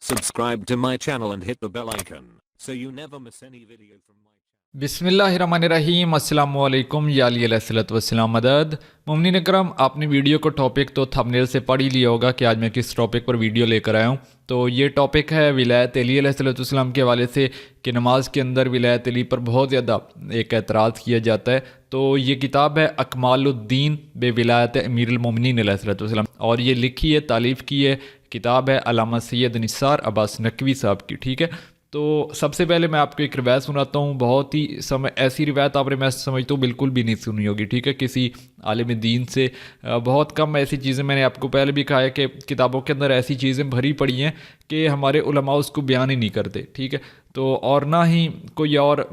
Subscribe to my channel and hit the bell icon so you never miss any video from my channel. बिस्मिल्लाहिर्रहमानिर्रहीम अस्सलाम वालेकुम या अली अलैहिस्सलातु वस्सलाम मदद। मुमिनीन करम, आपने वीडियो को टॉपिक तो थंबनेल से पढ़ ही लिया होगा कि आज मैं किस टॉपिक पर वीडियो लेकर आया हूँ। तो ये टॉपिक है विलायत अली अलैहिस्सलातु वस्सलाम के हवाले से कि नमाज के अंदर विलायत अली पर बहुत ज़्यादा एक एतराज़ किया जाता है। तो ये किताब है अकमालुद्दीन बे विलायत अमीरुल मोमिनीन अलैहिस्सलातु वस्सलाम और ये लिखी है, तालीफ़ की है, किताब है अल्लामा सैयद निसार अब्बास नकवी साहब की। ठीक है, तो सबसे पहले मैं आपको एक रिवायत सुनाता हूँ। बहुत ही समय ऐसी रिवायत आपने, मैं समझता हूँ, बिल्कुल भी नहीं सुनी होगी। ठीक है, किसी आलिम दीन से बहुत कम ऐसी चीज़ें, मैंने आपको पहले भी कहा है कि किताबों के अंदर ऐसी चीज़ें भरी पड़ी हैं कि हमारे उलमा उसको बयान ही नहीं करते। ठीक है, तो और ना ही कोई और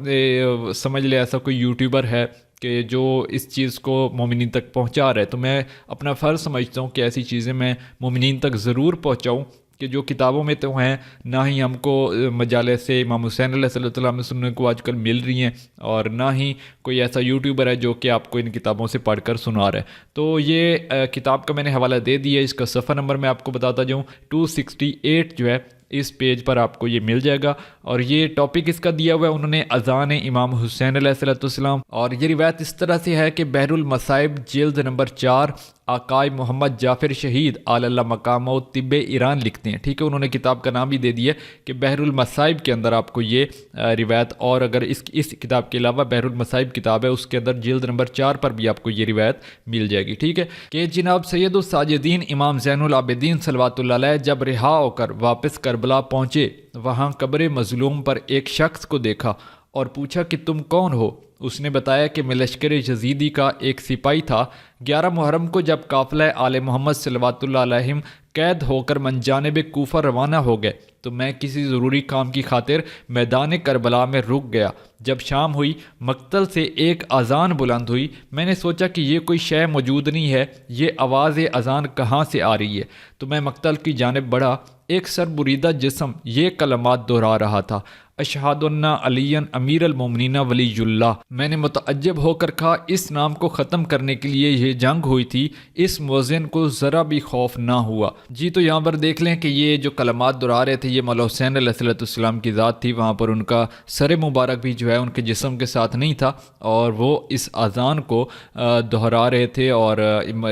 समझ ले ऐसा कोई यूट्यूबर है कि जो इस चीज़ को मोमिनीन तक पहुंचा रहा है। तो मैं अपना फ़र्ज़ समझता हूँ कि ऐसी चीज़ें मैं मोमिनीन तक ज़रूर पहुंचाऊँ कि जो किताबों में तो हैं, ना ही हमको मजाले से इमाम हुसैन अलैहिस्सलाम में सुनने को आजकल मिल रही हैं, और ना ही कोई ऐसा यूट्यूबर है जो कि आपको इन किताबों से पढ़कर सुना रहा है। तो ये किताब का मैंने हवाला दे दिया। इसका सफ़र नंबर मैं आपको बताता जाऊँ, 268 जो है इस पेज पर आपको ये मिल जाएगा। और ये टॉपिक इसका दिया हुआ है उन्होंने अज़ान इमाम हुसैन अलैहिस्सलाम। और ये रिवायत इस तरह से है कि बहरुल मसाइब जिल्द नंबर 4 आकाई मोहम्मद जाफ़िर शहीद आलल्ला मकाम तिब्बे ईरान लिखते हैं। ठीक है, उन्होंने किताब का नाम भी दे दिया कि बहरुल मसाइब के अंदर आपको ये रिवायत, और अगर इस किताब के अलावा बहरुल मसाइब किताब है उसके अंदर जिल्द नंबर 4 पर भी आपको ये रिवायत मिल जाएगी। ठीक है, कि जनाब सैयदुस साजिदीन इमाम ज़ैनुल आबिदीन सल्लल्लाहु अलैहि जब रिहा होकर वापस करबला पहुँचे, वहाँ कब्र मज़लूम पर एक शख्स को देखा और पूछा कि तुम कौन हो। उसने बताया कि मैं लश्कर यजीदी का एक सिपाही था। 11 मुहर्रम को जब काफ़िला आले मोहम्मद सल्लल्लाहु अलैहि कैद होकर मनजानिब कूफा रवाना हो गए तो मैं किसी ज़रूरी काम की खातिर मैदान करबला में रुक गया। जब शाम हुई, मक्तल से एक अज़ान बुलंद हुई। मैंने सोचा कि ये कोई शय मौजूद नहीं है, ये आवाज़ अज़ान कहाँ से आ रही है। तो मैं मक्तल की जानिब बढ़ा। एक सरबुरीदा जिस्म ये कलमात दोहरा रहा था, अशहदु अन्ना अलियन अमीर अल-मोमिनीन वलीयुल्लाह। मैंने मुतअज्जब होकर कहा, इस नाम को ख़त्म करने के लिए ये जंग हुई थी। इस मुअज़्ज़िन को ज़रा भी खौफ ना हुआ। जी, तो यहाँ पर देख लें कि ये जो कलमात दोहरा रहे थे ये मौला हुसैन अलैहिस्सलाम की ज़ात थी। वहाँ पर उनका सर मुबारक भी जो है उनके जिस्म के साथ नहीं था, और वो इस अज़ान को दोहरा रहे थे। और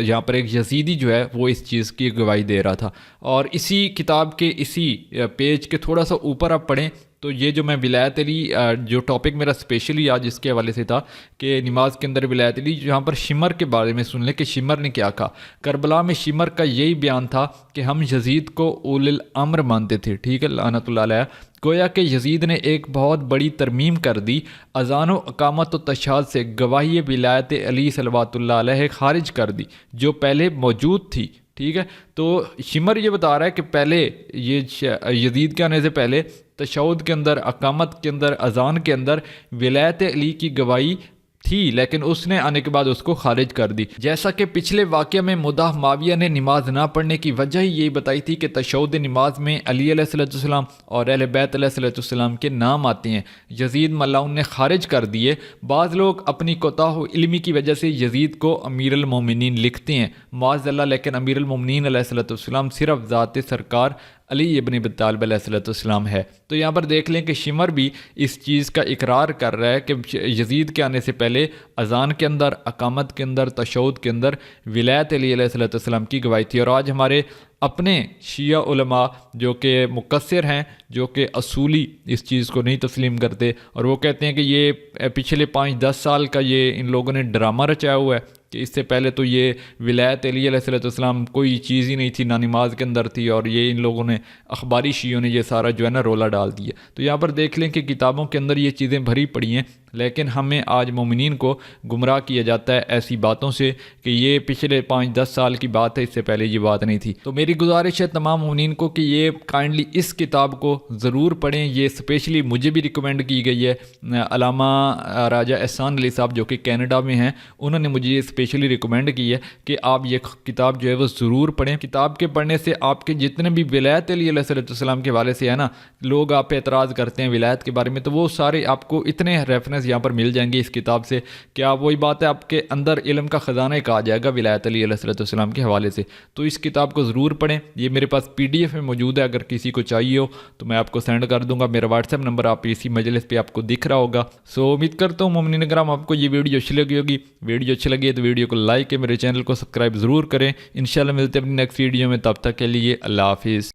यहाँ पर एक यजीदी जो है वो इस चीज़ की गवाही दे रहा था। और इसी किताब के इसी पेज के थोड़ा सा ऊपर आप पढ़ें तो ये जो मैं विलायत अली, जो टॉपिक मेरा स्पेशली आज इसके हवाले से था कि नमाज के अंदर विलायत अली, यहाँ पर शिमर के बारे में सुन लें कि शिमर ने क्या कहा। करबला में शिमर का यही बयान था कि हम यजीद को उलिल अम्र मानते थे। ठीक है, लानतुल्लाह अलैह। गोया कि यजीद ने एक बहुत बड़ी तरमीम कर दी। अज़ान व अकामत व तशहाद से गवाही विलायत अली सल्लल्लाहु अलैहि खारिज कर दी जो पहले मौजूद थी। ठीक है, तो शिमर ये बता रहा है कि पहले ये यजीद के आने से पहले तशहुद के अंदर, अकामत के अंदर, अज़ान के अंदर विलायत अली की गवाही थी, लेकिन उसने आने के बाद उसको खारिज कर दी। जैसा कि पिछले वाक़या में मुदाह माविया ने नमाज ना पढ़ने की वजह ही यही बताई थी कि तशहुद नमाज में अली अलैहिस्सलाम और अहले बैत अलैहिस्सलाम के नाम आते हैं। यजीद मल्लाउन ने खारिज कर दिए। बाज़ लोग अपनी कोताह इल्मी की वजह से यजीद को अमीर अल मोमिनीन लिखते हैं, माज़अल्लाह, लेकिन अमीर अल मोमिनीन अलैहिस्सलाम सिर्फ ज़ात सरकार अली इब्न अबी तालिब अलैहिस्सलाम है। तो यहाँ पर देख लें कि शिमर भी इस चीज़ का इकरार कर रहा है कि यजीद के आने से पहले अज़ान के अंदर, अकामत के अंदर, तशहुद के अंदर विलायत अली अलैहिस्सलाम की गवाही थी। और आज हमारे अपने शिया उलमा जो कि मुकस्सिर हैं, जो कि असूली इस चीज़ को नहीं तस्लीम करते, और वो कहते हैं कि ये पिछले 5-10 साल का ये इन लोगों ने ड्रामा रचाया हुआ है कि इससे पहले तो ये विलायत अली अलैहिस्सलाम कोई चीज़ ही नहीं थी, ना नमाज के अंदर थी, और ये इन लोगों ने अखबारी शियों ने ये सारा जो है ना रोला डाल दिया। तो यहाँ पर देख लें कि किताबों के अंदर ये चीज़ें भरी पड़ी हैं, लेकिन हमें आज मोमिनीन को गुमराह किया जाता है ऐसी बातों से कि ये पिछले 5-10 साल की बात है, इससे पहले ये बात नहीं थी। तो मेरी गुजारिश है तमाम मोमिनीन को कि ये काइंडली इस किताब को ज़रूर पढ़ें। ये स्पेशली मुझे भी रिकमेंड की गई है। अल्लामा राजा एहसान अली साहब जो कि कनाडा में हैं, उन्होंने मुझे ये स्पेशली रिकमेंड की है कि आप ये किताब जो है वो ज़रूर पढ़ें। किताब के पढ़ने से आपके जितने भी विलायत अली अलैहिस्सलाम के हवाले से है ना, लोग आप पे एतराज़ करते हैं विलायत के बारे में, तो वो सारे आपको इतने रेफरेंस ڈیٹیلز یہاں پر مل جائیں گی اس کتاب سے کہ آپ وہی بات ہے آپ کے اندر علم کا خزانہ ایک آ جائے گا ولایت علی علیہ السلام کے حوالے سے. تو اس کتاب کو ضرور پڑھیں. یہ میرے پاس PDF میں موجود ہے, اگر کسی کو چاہیے ہو تو میں آپ کو سینڈ کر دوں گا. میرا واٹس ایپ نمبر آپ اسی مجلس پہ آپ کو دکھ رہا ہوگا. سو امید کرتا ہوں مومنین اکرام آپ کو یہ ویڈیو اچھی لگی ہوگی. ویڈیو اچھی لگی ہے تو ویڈیو کو لائک ہے, میرے چینل کو سبسکرائب ضرور کریں. انشاءاللہ ملتے ہیں اپنی نیکسٹ ویڈیو میں, تب تک کے لیے اللہ حافظ.